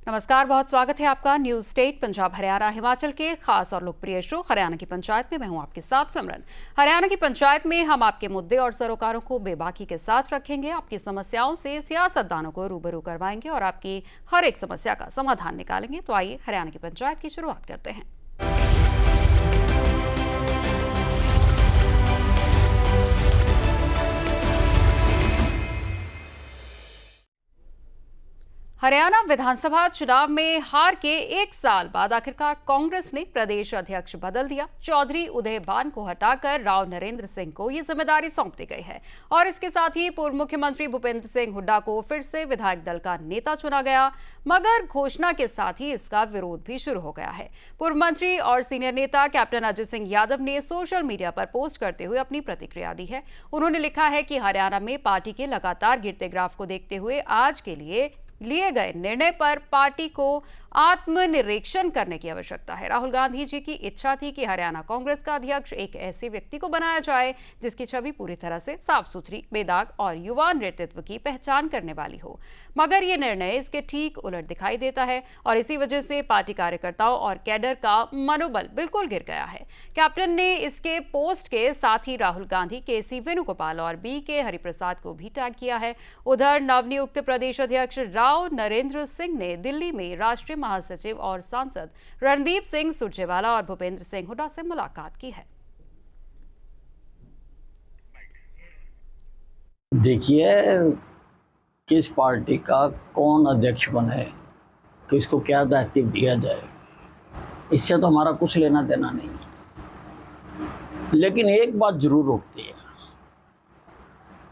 नमस्कार, बहुत स्वागत है आपका न्यूज स्टेट पंजाब हरियाणा हिमाचल के खास और लोकप्रिय शो हरियाणा की पंचायत में। मैं हूं आपके साथ सिमरन। हरियाणा की पंचायत में हम आपके मुद्दे और सरोकारों को बेबाकी के साथ रखेंगे, आपकी समस्याओं से सियासतदानों को रूबरू करवाएंगे और आपकी हर एक समस्या का समाधान निकालेंगे। तो आइए हरियाणा की पंचायत की शुरुआत करते हैं। हरियाणा विधानसभा चुनाव में हार के एक साल बाद आखिरकार कांग्रेस ने प्रदेश अध्यक्ष बदल दिया। चौधरी उदय बान को हटाकर राव नरेंद्र सिंह को ये जिम्मेदारी सौंप दी गई है और इसके साथ ही पूर्व मुख्यमंत्री भूपेंद्र सिंह हुड्डा को फिर से विधायक दल का नेता चुना गया। मगर घोषणा के साथ ही इसका विरोध भी शुरू हो गया है। पूर्व मंत्री और सीनियर नेता कैप्टन अजय सिंह यादव ने सोशल मीडिया पर पोस्ट करते हुए अपनी प्रतिक्रिया दी है। उन्होंने लिखा है कि हरियाणा में पार्टी के लगातार गिरते ग्राफ को देखते हुए आज के लिए गए निर्णय पर पार्टी को आत्मनिरीक्षण करने की आवश्यकता है। राहुल गांधी जी की इच्छा थी कि हरियाणा कांग्रेस का अध्यक्ष एक ऐसे व्यक्ति को बनाया जाए जिसकी छवि पूरी तरह से साफ सुथरी, बेदाग और युवा नेतृत्व की पहचान करने वाली हो। मगर यह निर्णय इसके ठीक उलट दिखाई देता है और इसी वजह से पार्टी कार्यकर्ताओं और कैडर का मनोबल बिल्कुल गिर गया है। कैप्टन ने इसके पोस्ट के साथ ही राहुल गांधी, के.सी. वेणुगोपाल और बी.के. हरिप्रसाद को भी टैग किया है। उधर नवनियुक्त प्रदेश अध्यक्ष राव नरेंद्र सिंह ने दिल्ली में राष्ट्रीय महासचिव और सांसद रणदीप सिंह सुरजेवाला और भूपेंद्र सिंह हुड्डा से मुलाकात की है। देखिए, किस पार्टी का कौन अध्यक्ष बने, किसको क्या दायित्व दिया जाए, इससे तो हमारा कुछ लेना देना नहीं है। लेकिन एक बात जरूर रोकती है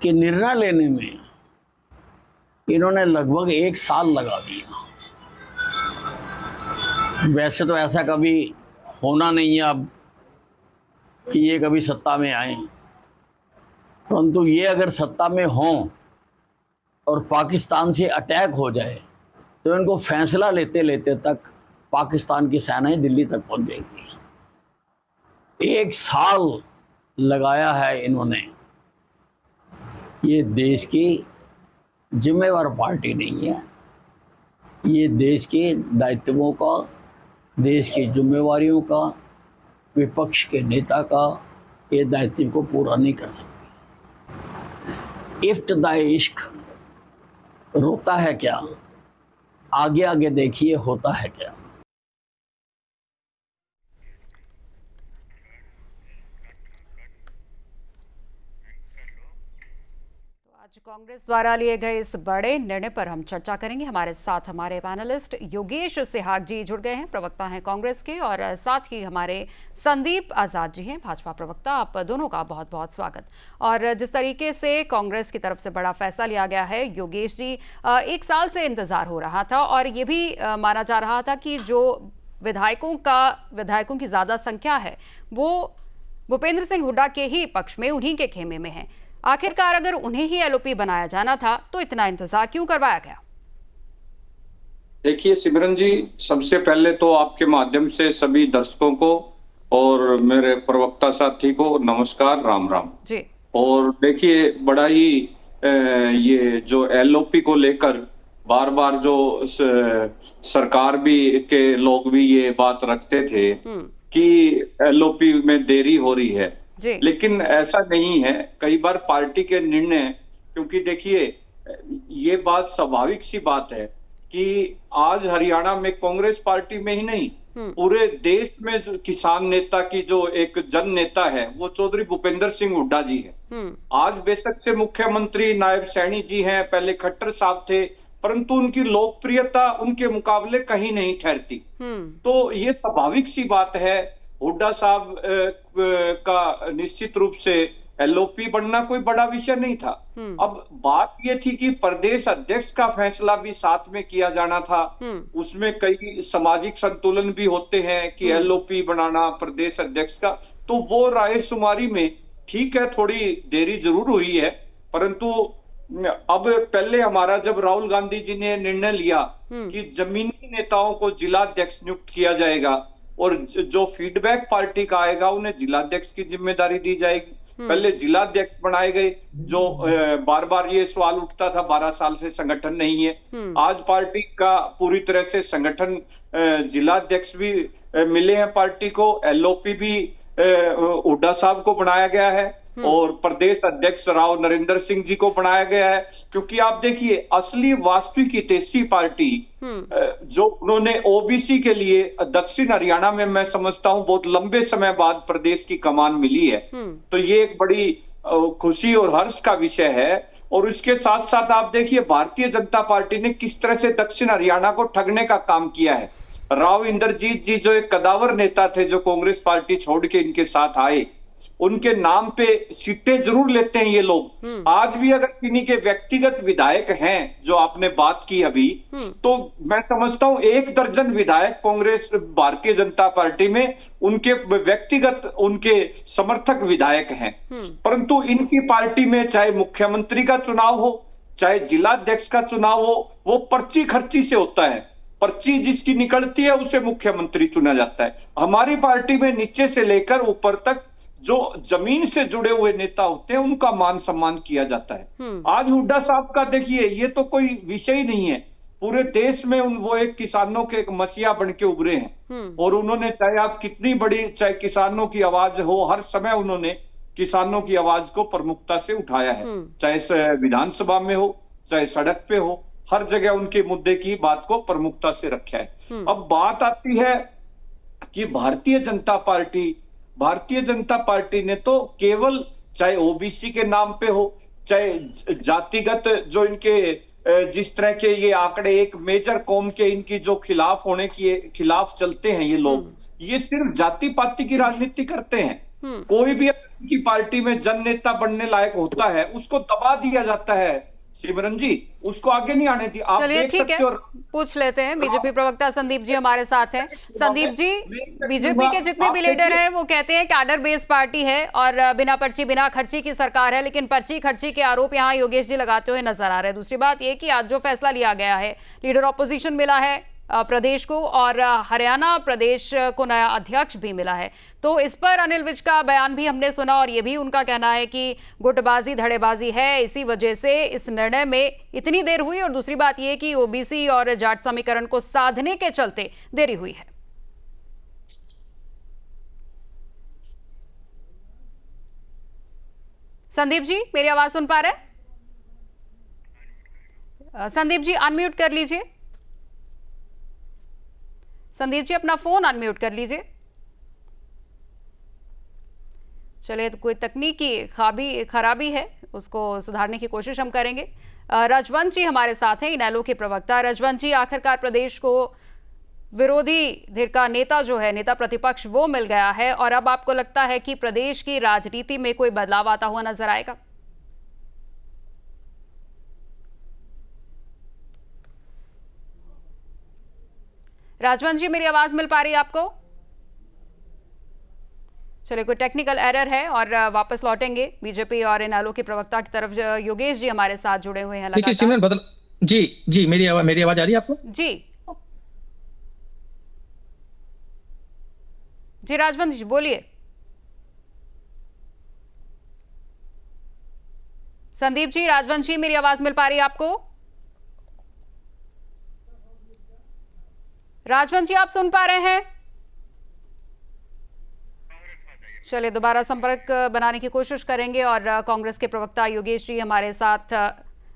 कि निर्णय लेने में इन्होंने लगभग एक साल लगा दिया। वैसे तो ऐसा कभी होना नहीं है अब कि ये कभी सत्ता में आए, परंतु ये अगर सत्ता में हों और पाकिस्तान से अटैक हो जाए तो इनको फैसला लेते लेते तक पाकिस्तान की सेनाएं दिल्ली तक पहुंच जाएगी। एक साल लगाया है इन्होंने। ये देश की जिम्मेवार पार्टी नहीं है। ये देश के दायित्वों का, देश की जिम्मेवारियों का, विपक्ष के नेता का ये दायित्व को पूरा नहीं कर सकती। इफ्तदाए इश्क रोता है क्या, आगे आगे देखिए होता है क्या। आज कांग्रेस द्वारा लिए गए इस बड़े निर्णय पर हम चर्चा करेंगे। हमारे साथ हमारे पैनलिस्ट योगेश सिहाग जी जुड़ गए हैं, प्रवक्ता हैं कांग्रेस के, और साथ ही हमारे संदीप आजाद जी हैं, भाजपा प्रवक्ता। आप दोनों का बहुत बहुत स्वागत। और जिस तरीके से कांग्रेस की तरफ से बड़ा फैसला लिया गया है, योगेश जी, एक साल से इंतजार हो रहा था और ये भी माना जा रहा था कि जो विधायकों की ज्यादा संख्या है वो भूपेंद्र सिंह हुड्डा के ही पक्ष में, उन्हीं के खेमे में है। आखिरकार अगर उन्हें ही एलओपी बनाया जाना था तो इतना इंतजार क्यों करवाया गया? देखिए सिमरन जी, सबसे पहले तो आपके माध्यम से सभी दर्शकों को और मेरे प्रवक्ता साथी को नमस्कार, राम राम जी। और देखिए, बड़ा ही ये जो एलओपी को लेकर बार बार जो सरकार भी के लोग भी ये बात रखते थे कि एलओपी में देरी हो रही है, लेकिन ऐसा नहीं है। कई बार पार्टी के निर्णय, क्योंकि देखिए ये बात स्वाभाविक सी बात है कि आज हरियाणा में कांग्रेस पार्टी में ही नहीं, पूरे देश में जो किसान नेता की जो एक जन नेता है वो चौधरी भूपेंद्र सिंह हुड्डा जी है। आज बेशक से मुख्यमंत्री नायब सैनी जी हैं, पहले खट्टर साहब थे, परंतु उनकी लोकप्रियता उनके मुकाबले कहीं नहीं ठहरती। तो ये स्वाभाविक सी बात है। हुड्डा साहब का निश्चित रूप से एलओपी बनना कोई बड़ा विषय नहीं था। अब बात ये थी कि प्रदेश अध्यक्ष का फैसला भी साथ में किया जाना था। उसमें कई सामाजिक संतुलन भी होते हैं कि एलओपी बनाना प्रदेश अध्यक्ष का, तो वो रायशुमारी में ठीक है, थोड़ी देरी जरूर हुई है। परंतु अब पहले हमारा जब राहुल गांधी जी ने निर्णय लिया कि जमीनी नेताओं को जिला अध्यक्ष नियुक्त किया जाएगा और जो फीडबैक पार्टी का आएगा उन्हें जिलाध्यक्ष की जिम्मेदारी दी जाएगी, पहले जिलाध्यक्ष बनाए गए, जो बार बार ये सवाल उठता था 12 साल से संगठन नहीं है। आज पार्टी का पूरी तरह से संगठन, जिलाध्यक्ष भी मिले हैं पार्टी को, एलओपी भी हुड्डा साहब को बनाया गया है और प्रदेश अध्यक्ष राव नरेंद्र सिंह जी को बनाया गया है। क्योंकि आप देखिए, असली वास्तविक हितैषी पार्टी जो उन्होंने ओबीसी के लिए दक्षिण हरियाणा में, मैं समझता हूं बहुत लंबे समय बाद प्रदेश की कमान मिली है, तो ये एक बड़ी खुशी और हर्ष का विषय है। और उसके साथ साथ आप देखिए, भारतीय जनता पार्टी ने किस तरह से दक्षिण हरियाणा को ठगने का काम किया है। राव इंद्रजीत जी जो एक कदावर नेता थे, जो कांग्रेस पार्टी छोड़ के इनके साथ आए, उनके नाम पे सीटें जरूर लेते हैं ये लोग। आज भी अगर किन्हीं के व्यक्तिगत विधायक हैं, जो आपने बात की अभी, तो मैं समझता हूं 1 दर्जन विधायक कांग्रेस भारतीय जनता पार्टी में उनके व्यक्तिगत, उनके समर्थक विधायक हैं। परंतु इनकी पार्टी में चाहे मुख्यमंत्री का चुनाव हो, चाहे जिलाध्यक्ष का चुनाव हो, वो पर्ची खर्ची से होता है। पर्ची जिसकी निकलती है उसे मुख्यमंत्री चुना जाता है। हमारी पार्टी में नीचे से लेकर ऊपर तक जो जमीन से जुड़े हुए नेता होते हैं, उनका मान सम्मान किया जाता है। आज हुड्डा साहब का देखिए, ये तो कोई विषय ही नहीं है। पूरे देश में वो एक किसानों के एक मसीहा बन के उभरे हैं और उन्होंने, चाहे आप कितनी बड़ी, चाहे किसानों की आवाज हो, हर समय उन्होंने किसानों की आवाज को प्रमुखता से उठाया है। चाहे विधानसभा में हो, चाहे सड़क पे हो, हर जगह उनके मुद्दे की बात को प्रमुखता से रखा है। अब बात आती है कि भारतीय जनता पार्टी ने तो केवल, चाहे ओबीसी के नाम पे हो, चाहे जातिगत जो इनके जिस तरह के ये आंकड़े, एक मेजर कौम के इनकी जो खिलाफ होने की खिलाफ चलते हैं ये लोग, ये सिर्फ जाति पाति की राजनीति करते हैं। कोई भी की पार्टी में जन नेता बनने लायक होता है, उसको दबा दिया जाता है। सिमरन जी, उसको आगे नहीं आने दी। आप चलिए ठीक है, पूछ लेते हैं। बीजेपी प्रवक्ता संदीप जी हमारे साथ हैं। संदीप जी, बीजेपी के जितने भी लीडर हैं वो कहते हैं कैडर बेस्ड पार्टी है और बिना पर्ची बिना खर्ची की सरकार है, लेकिन पर्ची खर्ची के आरोप यहाँ योगेश जी लगाते हुए नजर आ रहे हैं। दूसरी बात ये कि आज जो फैसला लिया गया है, लीडर ऑपोजिशन मिला है प्रदेश को और हरियाणा प्रदेश को नया अध्यक्ष भी मिला है, तो इस पर अनिल विज का बयान भी हमने सुना और ये भी उनका कहना है कि गुटबाजी धड़ेबाजी है, इसी वजह से इस निर्णय में इतनी देर हुई। और दूसरी बात ये कि ओबीसी और जाट समीकरण को साधने के चलते देरी हुई है। संदीप जी, मेरी आवाज सुन पा रहे हैं? संदीप जी अनम्यूट कर लीजिए। संदीप जी अपना फोन अनम्यूट कर लीजिए। चलिए, तो कोई तकनीकी खराबी है, उसको सुधारने की कोशिश हम करेंगे। रजवंत जी हमारे साथ हैं, इनेलो के प्रवक्ता। रजवंत जी, आखिरकार प्रदेश को विरोधी धिर का नेता जो है, नेता प्रतिपक्ष, वो मिल गया है और अब आपको लगता है कि प्रदेश की राजनीति में कोई बदलाव आता हुआ नजर आएगा? राजवंत जी, मेरी आवाज मिल पा रही है आपको? चलिए, कोई टेक्निकल एरर है और वापस लौटेंगे बीजेपी और इनेलो के प्रवक्ता की तरफ। योगेश जी हमारे साथ जुड़े हुए हैं। देखिए सिमरन, बदल जी मेरी आवाज आ रही है आपको? जी राजवंत जी बोलिए। संदीप जी, राजवंत जी, मेरी आवाज मिल पा रही है आपको? राजवंत जी, आप सुन पा रहे हैं? चलिए, दोबारा संपर्क बनाने की कोशिश करेंगे। और कांग्रेस के प्रवक्ता योगेश जी हमारे साथ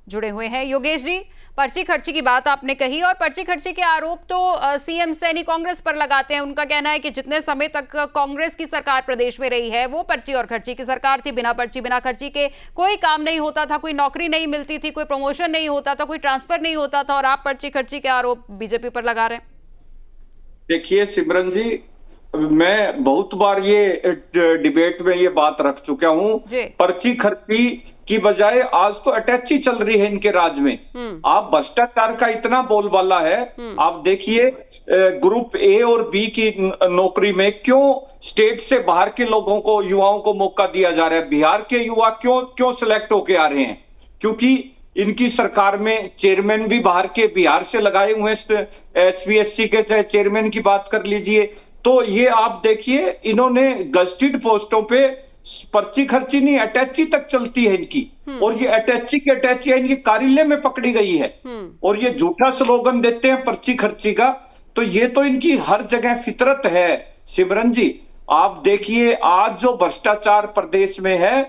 जुड़े हुए हैं। योगेश जी, पर्ची खर्ची की बात आपने कही और पर्ची खर्ची के आरोप तो सीएम सैनी कांग्रेस पर लगाते हैं। उनका कहना है कि जितने समय तक कांग्रेस की सरकार प्रदेश में रही है, वो पर्ची और खर्ची की सरकार थी। बिना पर्ची बिना खर्ची के कोई काम नहीं होता था, कोई नौकरी नहीं मिलती थी, कोई प्रमोशन नहीं होता था, कोई ट्रांसफर नहीं होता था, और आप पर्ची खर्ची के आरोप बीजेपी पर लगा रहे हैं। देखिए सिमरन जी, मैं बहुत बार ये डिबेट में ये बात रख चुका हूं, पर्ची खर्ची की बजाय आज तो अटैची चल रही है इनके राज में। आप भ्रष्टाचार का इतना बोलबाला है। आप देखिए, ग्रुप ए और बी की नौकरी में क्यों स्टेट से बाहर के लोगों को, युवाओं को मौका दिया जा रहा है? बिहार के युवा क्यों सिलेक्ट होके आ रहे हैं? क्योंकि इनकी सरकार में चेयरमैन भी बाहर के, बिहार से लगाए हुए हैं। HPSC के चाहे चेयरमैन की बात कर लीजिए, तो ये आप देखिए, इन्होंने गजटेड पोस्टों पे पर्ची खर्ची नहीं, अटैची तक चलती है इनकी, और ये अटैची की अटैची इनके कार्यालय में पकड़ी गई है, और ये झूठा स्लोगन देते हैं पर्ची खर्ची का। तो ये तो इनकी हर जगह फितरत है सिमरन जी। आप देखिए आज जो भ्रष्टाचार प्रदेश में है,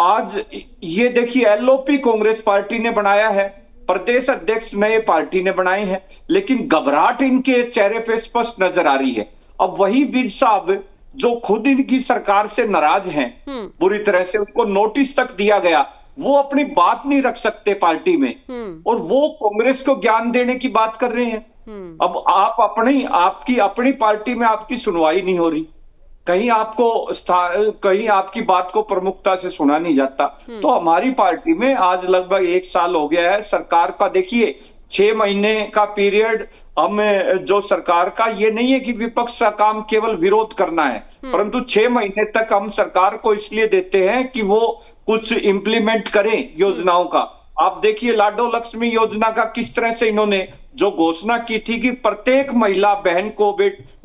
आज ये देखिए एलओपी कांग्रेस पार्टी ने बनाया है, प्रदेश अध्यक्ष नए पार्टी ने बनाए हैं, लेकिन घबराहट इनके चेहरे पे स्पष्ट नजर आ रही है। अब वही वीर साहब जो खुद इनकी सरकार से नाराज हैं बुरी तरह से, उनको नोटिस तक दिया गया, वो अपनी बात नहीं रख सकते पार्टी में, और वो कांग्रेस को ज्ञान देने की बात कर रहे हैं। अब आप आपकी अपनी पार्टी में आपकी सुनवाई नहीं हो रही, कहीं आपकी बात को प्रमुखता से सुना नहीं जाता। तो हमारी पार्टी में आज लगभग 1 साल हो गया है सरकार का। देखिए 6 महीने का पीरियड हम जो सरकार का, ये नहीं है कि विपक्ष का काम केवल विरोध करना है, परंतु 6 महीने तक हम सरकार को इसलिए देते हैं कि वो कुछ इंप्लीमेंट करें योजनाओं का। आप देखिए लाडो लक्ष्मी योजना का किस तरह से इन्होंने जो घोषणा की थी कि प्रत्येक महिला बहन को,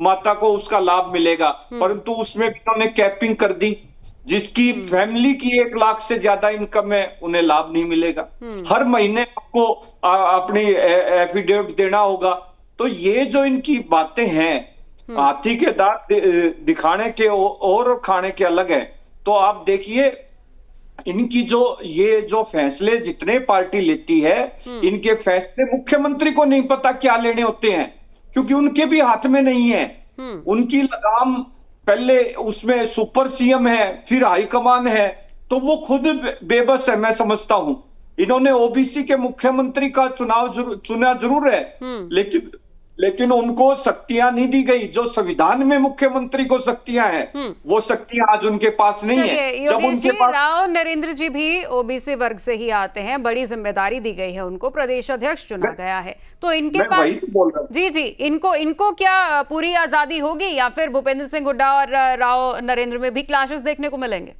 माता को उसका लाभ मिलेगा, परंतु उसमें इन्होंने कैपिंग कर दी, जिसकी फैमिली की 1 लाख से ज्यादा इनकम है उन्हें लाभ नहीं मिलेगा। हर महीने आपको अपनी एफिडेविट देना होगा। तो ये जो इनकी बातें हैं, हाथी के दांत दिखाने के और खाने के अलग है। तो आप देखिए इनकी ये जो फैसले जितने पार्टी लेती है, इनके फैसले मुख्यमंत्री को नहीं पता क्या लेने होते हैं, क्योंकि उनके भी हाथ में नहीं है। उनकी लगाम पहले उसमें सुपर सीएम है, फिर हाईकमान है, तो वो खुद बेबस है। मैं समझता हूं इन्होंने ओबीसी के मुख्यमंत्री का चुना जरूर है, लेकिन उनको शक्तियां नहीं दी गई जो संविधान में मुख्यमंत्री को शक्तियां हैं, वो शक्तियां आज उनके पास नहीं है। जब उनके पास राव नरेंद्र जी भी ओबीसी वर्ग से ही आते हैं, बड़ी जिम्मेदारी दी गई है उनको, प्रदेश अध्यक्ष चुना गया है, तो इनके पास जी इनको क्या पूरी आजादी होगी, या फिर भूपेंद्र सिंह हुड्डा और राव नरेंद्र में भी क्लैशेस देखने को मिलेंगे?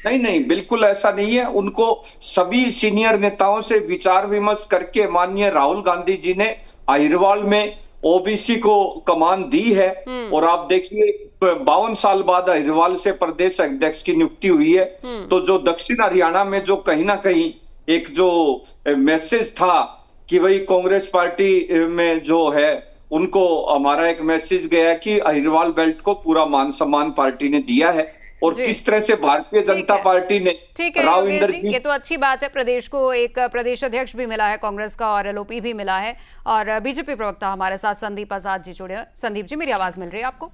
नहीं, बिल्कुल ऐसा नहीं है। उनको सभी सीनियर नेताओं से विचार विमर्श करके माननीय राहुल गांधी जी ने अहिरवाल में ओबीसी को कमान दी है, और आप देखिए 52 साल बाद अहिरवाल से प्रदेश अध्यक्ष की नियुक्ति हुई है। तो जो दक्षिण हरियाणा में जो कहीं ना कहीं एक जो मैसेज था कि भाई कांग्रेस पार्टी में जो है उनको हमारा एक मैसेज गया कि अहिरवाल बेल्ट को पूरा मान सम्मान पार्टी ने दिया है, और किस तरह से भारतीय जनता पार्टी ने राव इंदर जी, ये तो अच्छी बात है, प्रदेश को एक प्रदेश अध्यक्ष भी मिला है कांग्रेस का, और एलओपी भी मिला है, और बीजेपी प्रवक्ता हमारे साथ संदीप आजाद जी जुड़े हैं। संदीप जी, मेरी आवाज मिल रही है आपको?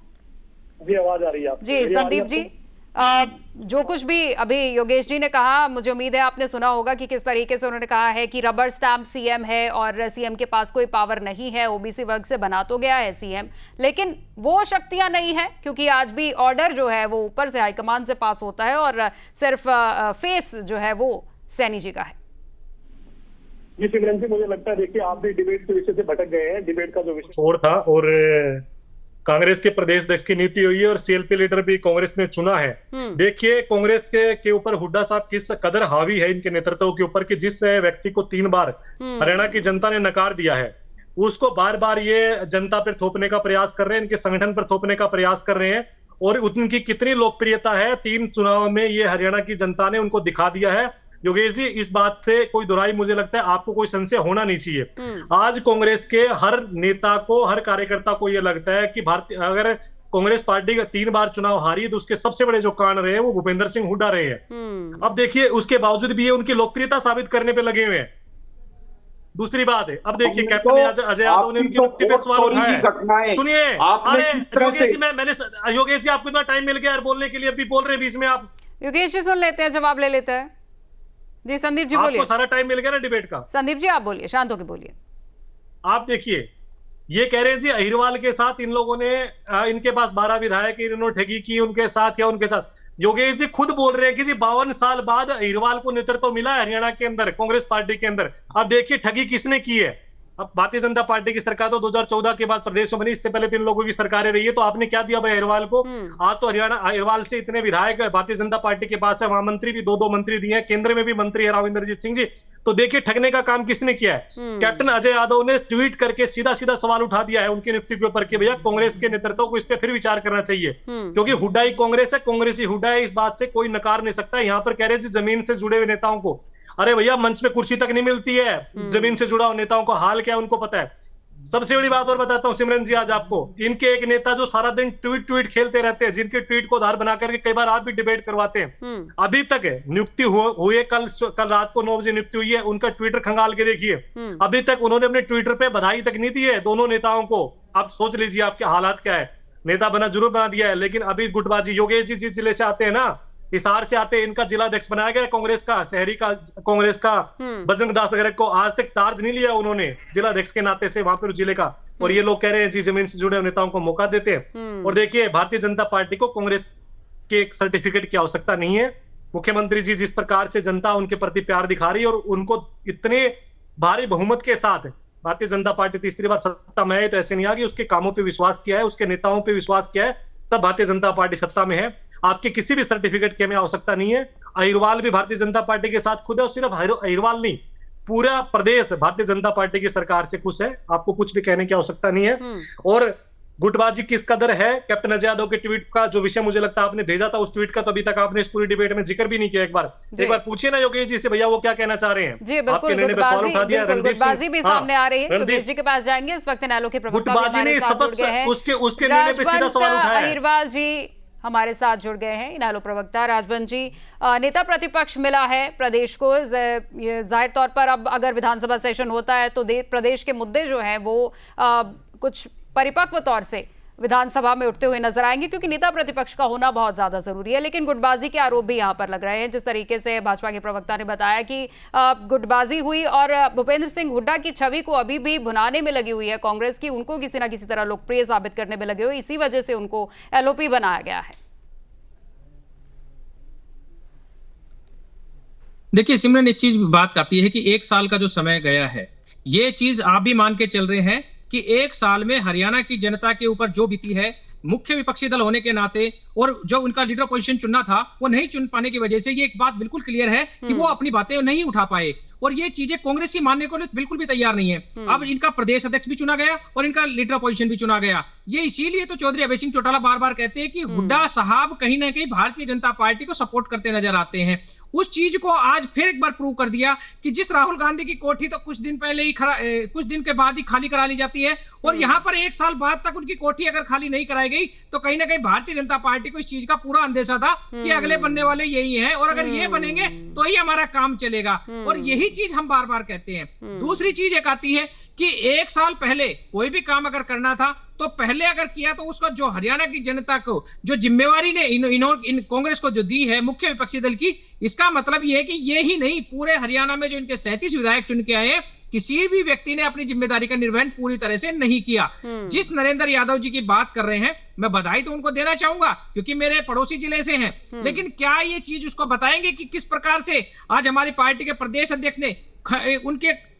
जी आवाज आ रही है आपको? जी संदीप जी, जो कुछ भी अभी योगेश जी ने कहा, मुझे उम्मीद है आपने सुना होगा कि किस तरीके से उन्होंने कहा है कि रबर स्टैम्प सीएम है और सीएम के पास कोई पावर नहीं है, ओबीसी वर्ग से बना तो गया है सीएम, लेकिन वो शक्तियां नहीं है, क्योंकि आज भी ऑर्डर जो है वो ऊपर से हाईकमान से पास होता है, और सिर्फ फेस जो है वो सैनी जी का है। जी सिमरन जी, मुझे लगता है देखिए आप भी डिबेट के विषय से भटक गए हैं। डिबेट का जो विषय छोड़ था, और कांग्रेस के प्रदेश अध्यक्ष की नीति हुई है, और सीएलपी लीडर भी कांग्रेस ने चुना है। देखिए कांग्रेस के ऊपर हुड्डा साहब किस कदर हावी है इनके नेतृत्व के ऊपर, कि जिस व्यक्ति को 3 बार हरियाणा की जनता ने नकार दिया है, उसको बार बार ये जनता पर थोपने का प्रयास कर रहे हैं, इनके संगठन पर थोपने का प्रयास कर रहे हैं, और उनकी कितनी लोकप्रियता है 3 चुनाव में ये हरियाणा की जनता ने उनको दिखा दिया है। योगेश जी, इस बात से कोई दुराई मुझे लगता है आपको कोई संशय होना नहीं चाहिए। आज कांग्रेस के हर नेता को, हर कार्यकर्ता को यह लगता है कि अगर कांग्रेस पार्टी का 3 बार चुनाव हारी, तो उसके सबसे बड़े जो कारण रहे वो भूपेंद्र सिंह हुड्डा रहे हैं। अब देखिए उसके बावजूद भी ये उनकी लोकप्रियता साबित करने पे लगे हुए हैं। दूसरी बात है, अब देखिए कैप्टन अजय यादव ने उनकी नियुक्ति पे सवाल उठाया। सुनिए, अरे योगेश जी, योगेश जी आपको इतना टाइम मिल गया बोलने के लिए, अभी बोल रहे हैं बीच में आप। योगेश जी सुन लेते हैं, जवाब ले लेते हैं। जी संदीप जी बोलिए। आपको सारा टाइम मिल गया ना डिबेट का। संदीप जी आप बोलिए, शांत होकर बोलिए। आप देखिए, ये कह रहे हैं जी अहिरवाल के साथ इन लोगों ने, इनके पास 12 विधायक, इन्होंने ठगी की उनके साथ या उनके साथ। योगेश जी खुद बोल रहे हैं कि जी 52 साल बाद अहिरवाल को नेतृत्व मिला है हरियाणा के अंदर कांग्रेस पार्टी के अंदर। अब देखिए ठगी किसने की है, अब भारतीय जनता पार्टी की सरकार तो 2014 के बाद प्रदेश में बनी, इससे पहले 3 लोगों की सरकारें रही है, तो आपने क्या दिया भाई अहिरवाल को? आज तो हरियाणा अहिरवाल से इतने विधायक भारतीय जनता पार्टी के पास है, वहां मंत्री भी 2-2 मंत्री दिए हैं, केंद्र में भी मंत्री है राविंद्रजीत सिंह जी। तो देखिए ठगने का काम किसने किया है? कैप्टन अजय यादव ने ट्वीट करके सीधा सीधा सवाल उठा दिया है उनकी नियुक्ति के ऊपर कि भैया कांग्रेस के नेतृत्व को इस पर फिर विचार करना चाहिए, क्योंकि हुड्डा ही कांग्रेस है, कांग्रेस ही हुड्डा है, इस बात से कोई नकार नहीं सकता। यहाँ पर कह रहे हैं जमीन से जुड़े हुए नेताओं को, अरे भैया मंच पे कुर्सी तक नहीं मिलती है, जमीन से जुड़ा हुआ नेताओं को हाल क्या है उनको पता है। सबसे बड़ी बात और बताता हूं सिमरन जी आज आपको, इनके एक नेता जो सारा दिन ट्वीट खेलते रहते हैं, जिनके ट्वीट को आधार बना करके कई बार आप भी डिबेट करवाते हैं, अभी तक नियुक्ति हुए कल रात को 9 बजे नियुक्ति हुई है, उनका ट्विटर खंगाल के देखिए, अभी तक उन्होंने अपने ट्विटर पे बधाई तक नहीं दी है दोनों नेताओं को। आप सोच लीजिए आपके हालात क्या है। नेता बना जरूर बना दिया है, लेकिन अभी गुटबाजी, योगेश जी जिस जिले से आते हैं ना, हिसार से आते हैं, इनका जिला अध्यक्ष बनाया गया कांग्रेस का, शहरी का कांग्रेस का, बजरंग दास अग्रवाल को आज तक चार्ज नहीं लिया उन्होंने जिला अध्यक्ष के नाते से वहां पर जिले का। और ये लोग कह रहे हैं जी जमीन से जुड़े नेताओं को मौका देते हैं। और देखिए भारतीय जनता पार्टी को कांग्रेस के एक सर्टिफिकेट की आवश्यकता नहीं है। मुख्यमंत्री जी जिस प्रकार से जनता उनके प्रति प्यार दिखा रही है और उनको इतने भारी बहुमत के साथ भारतीय जनता पार्टी तीसरी बार सत्ता में है, तो ऐसे नहीं आ गई, उसके कामों पे विश्वास किया है, उसके नेताओं पे विश्वास किया है, तब भारतीय जनता पार्टी सत्ता में है। आपके किसी भी सर्टिफिकेट की हमें आवश्यकता नहीं है। अहिरवाल भी भारतीय जनता पार्टी के साथ खुद है, और सिर्फ अहिरवाल नहीं, पूरा प्रदेश भारतीय जनता पार्टी की सरकार से खुश है, आपको कुछ भी कहने की आवश्यकता नहीं है। और गुटबाजी किस कदर है, कैप्टन अजय यादव के ट्वीट का जो विषय मुझे लगता है आपने भेजा था, उस ट्वीट का तो अभी तक आपने इस पूरी डिबेट में जिक्र भी नहीं किया। एक बार पूछिए ना योगेश जी से, भैया वो क्या कहना चाह रहे हैं। जी बिल्कुल, गुटबाजी भी सामने आ रही है, सुदेश जी के पास जाएंगे। इस वक्त इनेलो के प्रवक्ता हमारे साथ जुड़ गए हैं, उसके निर्णय पे सीधा सवाल उठाया है। अहिरवाल जी हमारे साथ जुड़ गए हैं, इनेलो प्रवक्ता राजवंत जी। नेता प्रतिपक्ष मिला है प्रदेश को, जाहिर तौर पर अब अगर विधानसभा सेशन होता है तो प्रदेश के मुद्दे जो हैं वो कुछ परिपक्व तौर से विधानसभा में उठते हुए नजर आएंगे, क्योंकि नेता प्रतिपक्ष का होना बहुत ज्यादा जरूरी है। लेकिन गुटबाजी के आरोप भी यहां पर लग रहे हैं। जिस तरीके से भाजपा के प्रवक्ता ने बताया कि गुटबाजी हुई और भूपेंद्र सिंह हुड्डा की छवि को अभी भी भुनाने में लगी हुई है कांग्रेस की, उनको किसी ना किसी तरह लोकप्रिय साबित करने में लगे हुए, इसी वजह से उनको एलओपी बनाया गया है। देखिए सिमरन, एक चीज बात आती है कि 1 साल का जो समय गया है, ये चीज आप भी मान के चल रहे हैं कि 1 साल में हरियाणा की जनता के ऊपर जो बीती है, मुख्य विपक्षी दल होने के नाते, और जो उनका लीडर पोजीशन चुनना था वो नहीं चुन पाने की वजह से ये एक बात बिल्कुल क्लियर है कि वो अपनी बातें नहीं उठा पाए, और ये चीजें कांग्रेस ही मानने को बिल्कुल भी तैयार नहीं है। अब इनका प्रदेश अध्यक्ष भी चुना गया और इनका लीडर पोजीशन भी चुना गया। ये इसीलिए तो चौधरी अभय सिंह चौटाला बार बार कहते हैं कि हुड्डा साहब कहीं ना कहीं भारतीय जनता पार्टी को सपोर्ट करते नजर आते हैं। उस चीज को आज फिर एक बार प्रूव कर दिया कि जिस राहुल गांधी की कोठी तो कुछ दिन पहले ही कुछ दिन के बाद ही खाली करा ली जाती है, और यहाँ पर 1 साल बाद तक उनकी कोठी अगर खाली नहीं कराई गई तो कहीं ना कहीं भारतीय जनता पार्टी को इस चीज का पूरा अंदेशा था कि अगले बनने वाले यही हैं, और अगर ये बनेंगे तो ही हमारा काम चलेगा, और यही चीज हम बार बार कहते हैं। दूसरी चीज एक आती है कि 1 साल पहले कोई भी काम अगर करना था तो पहले अगर किया तो उसका जो हरियाणा की जनता को जो जिम्मेवारी ने इन कांग्रेस को जो दी है मुख्य विपक्षी दल की, इसका मतलब यह है कि ये ही नहीं, पूरे हरियाणा में जो इनके 37 विधायक चुन के आए हैं, किसी भी व्यक्ति ने अपनी जिम्मेदारी का निर्वहन पूरी तरह से नहीं किया। जिस नरेंद्र यादव जी की बात कर रहे हैं, मैं बधाई तो उनको देना चाहूंगा क्योंकि मेरे पड़ोसी जिले से हैं, लेकिन क्या ये चीज उसको बताएंगे कि किस प्रकार से आज हमारी पार्टी के प्रदेश अध्यक्ष ने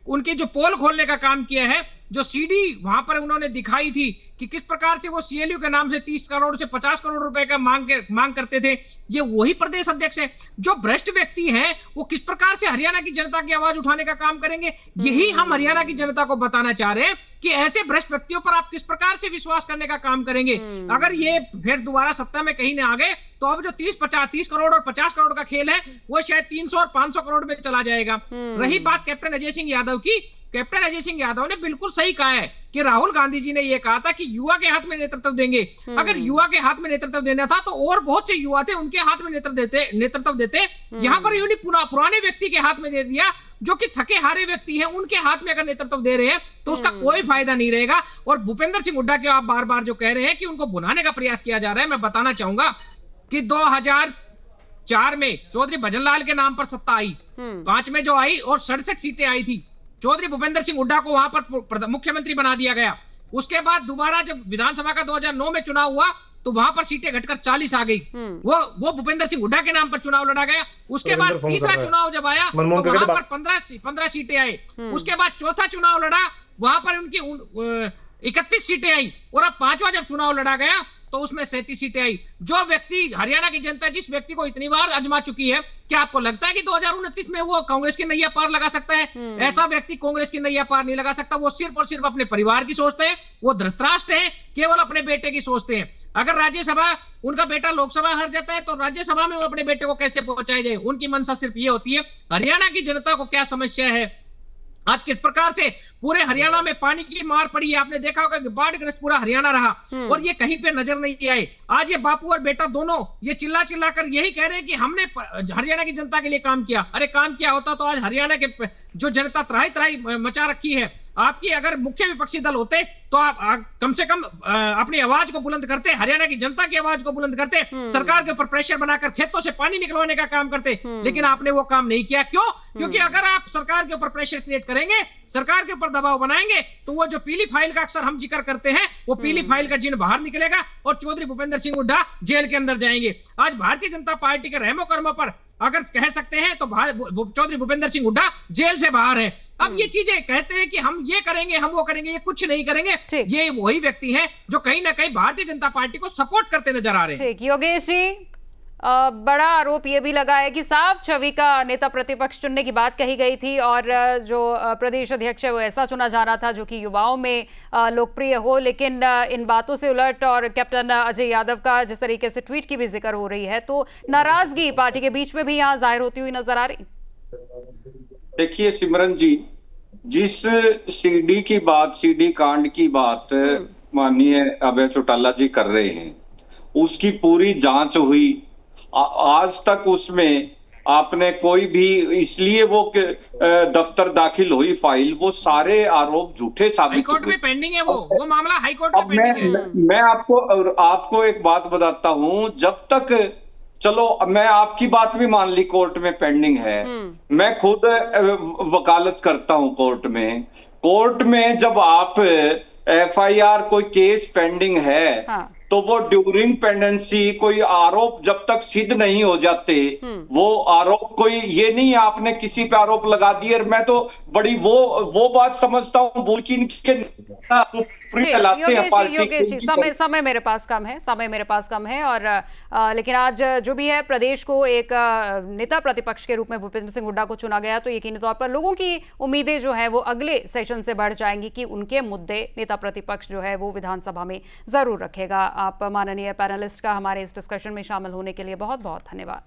उनके जो पोल खोलने का काम किया है, जो सीडी वहां पर उन्होंने दिखाई थी कि किस प्रकार से वो सीएलयू के नाम से 30 करोड़ से 50 करोड़ रुपए का मांग करते थे, ये वही प्रदेश अध्यक्ष है। जो भ्रष्ट व्यक्ति हैं वो किस प्रकार से हरियाणा की जनता की आवाज उठाने का काम करेंगे, यही हम हरियाणा की जनता को बताना चाह रहे हैं कि ऐसे भ्रष्ट व्यक्तियों पर आप किस प्रकार से विश्वास करने का काम करेंगे। अगर ये फिर दोबारा सत्ता में कहीं न आ गए तो अब जो 30 करोड़ और 50 करोड़ का खेल है वो शायद 300 और 500 करोड़ में चला जाएगा। रही बात कैप्टन अजय सिंह यादव की, कैप्टन अजय सिंह यादव ने बिल्कुल सही कहा है कि राहुल गांधी जी ने यह कहा था कि युवा के हाथ में नेतृत्व देंगे। अगर युवा के हाथ में नेतृत्व देना था तो और बहुत से युवा थे उनके हाथ में नेतृत्व देते। यहाँ पर यूं पुराने व्यक्ति के हाथ में दे दिया, जो कि थके हारे व्यक्ति हैं उनके हाथ में अगर नेतृत्व दे रहे हैं तो उसका कोई फायदा नहीं रहेगा। और भूपेंद्र सिंह हुड्डा के आप बार बार जो कह रहे हैं कि उनको भुनाने का प्रयास किया जा रहा है, मैं बताना चाहूंगा कि 2004 में चौधरी भजनलाल के नाम पर सत्ता आई, 5 में जो आई और 67 सीटें आई थी, चौधरी भूपेंद्र सिंह हुड्डा को वहां पर मुख्यमंत्री बना दिया गया। उसके बाद दोबारा जब विधानसभा का 2009 में चुनाव हुआ तो वहां पर सीटें घटकर 40 आ गई। वो भूपेंद्र सिंह हुड्डा के नाम पर चुनाव लड़ा गया। उसके बाद तीसरा चुनाव जब आया तो वहां पर 15 सीटें आई। उसके बाद चौथा चुनाव लड़ा, वहां पर उनकी 31 सीटें आई, और अब पांचवा जब चुनाव लड़ा गया तो उसमें 37 सीटें आई। जो व्यक्ति, हरियाणा की जनता जिस व्यक्ति को इतनी बार आजमा चुकी है, क्या आपको लगता है कि 2029 में वो कांग्रेस की नैया पार लगा सकता है? ऐसा व्यक्ति कांग्रेस की नैया पार नहीं लगा सकता। वो सिर्फ और सिर्फ अपने परिवार की सोचते हैं, वो धृतराष्ट्र है, केवल अपने बेटे की सोचते हैं। अगर राज्यसभा उनका बेटा लोकसभा हार जाता है तो राज्यसभा में वो अपने बेटे को कैसे पहुंचाया जाए, उनकी मंशा सिर्फ ये होती है। हरियाणा की जनता को क्या समस्या है, आज किस प्रकार से पूरे हरियाणा में पानी की मार पड़ी है, आपने देखा होगा कि बाढ़ग्रस्त पूरा हरियाणा रहा और ये कहीं पे नजर नहीं आए। आज ये बापू और बेटा दोनों ये चिल्ला चिल्ला कर यही कह रहे हैं कि हमने हरियाणा की जनता के लिए काम किया। अरे काम किया होता तो आज हरियाणा के जो जनता त्राही त्राही मचा रखी है, आपकी अगर मुख्य विपक्षी दल होते तो आप कम से कम अपनी आवाज को बुलंद करते, हरियाणा की जनता की आवाज को बुलंद करते, सरकार के ऊपर प्रेशर बनाकर खेतों से पानी निकलवाने का काम करते। लेकिन आपने वो काम नहीं किया। क्यों? क्योंकि अगर आप सरकार के ऊपर प्रेशर क्रिएट करेंगे, सरकार के ऊपर दबाव बनाएंगे, तो वो जो पीली फाइल का अक्सर हम जिक्र करते हैं, वो पीली फाइल का जिन बाहर निकलेगा और चौधरी भूपेंद्र सिंह हुड्डा जेल के अंदर जाएंगे। आज भारतीय जनता पार्टी के रहमो कर्मों पर अगर कह सकते हैं तो चौधरी भूपेंद्र सिंह हुड्डा जेल से बाहर है। अब ये चीजें कहते हैं कि हम ये करेंगे, हम वो करेंगे, ये कुछ नहीं करेंगे। ये वही व्यक्ति हैं जो कहीं ना कहीं भारतीय जनता पार्टी को सपोर्ट करते नजर आ रहे हैं। ठीक, योगेश जी, बड़ा आरोप ये भी लगा है कि साफ छवि का नेता प्रतिपक्ष चुनने की बात कही गई थी और जो प्रदेश अध्यक्ष है वो ऐसा चुना जाना था जो कि युवाओं में लोकप्रिय हो। लेकिन इन बातों से उलट और कैप्टन अजय यादव का जिस तरीके से ट्वीट की भी जिक्र हो रही है, तो नाराजगी पार्टी के बीच में भी यहाँ जाहिर होती हुई नजर आ रही। देखिए सिमरन जी, जिस सीडी कांड की बात माननीय अभय चौटाला जी कर रहे हैं, उसकी पूरी जांच हुई। आज तक उसमें आपने कोई भी, इसलिए वो दफ्तर दाखिल हुई फाइल, वो सारे आरोप झूठे साबित हाईकोर्ट में पेंडिंग है। वो मामला हाईकोर्ट में पेंडिंग है। मैं आपको एक बात बताता हूं, जब तक, चलो मैं आपकी बात भी मान ली कोर्ट में पेंडिंग है, मैं खुद वकालत करता हूं कोर्ट में। कोर्ट में जब आप FIR कोई केस पेंडिंग है, हाँ। तो वो ड्यूरिंग पेंडेंसी कोई आरोप जब तक सिद्ध नहीं हो जाते, वो आरोप कोई ये नहीं आपने किसी पे आरोप लगा दिए। और मैं तो बड़ी वो बात समझता हूँ बुल्किन के योगेश जी, समय मेरे पास कम है और लेकिन आज जो भी है प्रदेश को एक नेता प्रतिपक्ष के रूप में भूपेंद्र सिंह हुड्डा को चुना गया, तो यकीनी तौर पर लोगों की उम्मीदें जो है वो अगले सेशन से बढ़ जाएंगी कि उनके मुद्दे नेता प्रतिपक्ष जो है वो विधानसभा में जरूर रखेगा। आप माननीय पैनलिस्ट का हमारे इस डिस्कशन में शामिल होने के लिए बहुत बहुत धन्यवाद।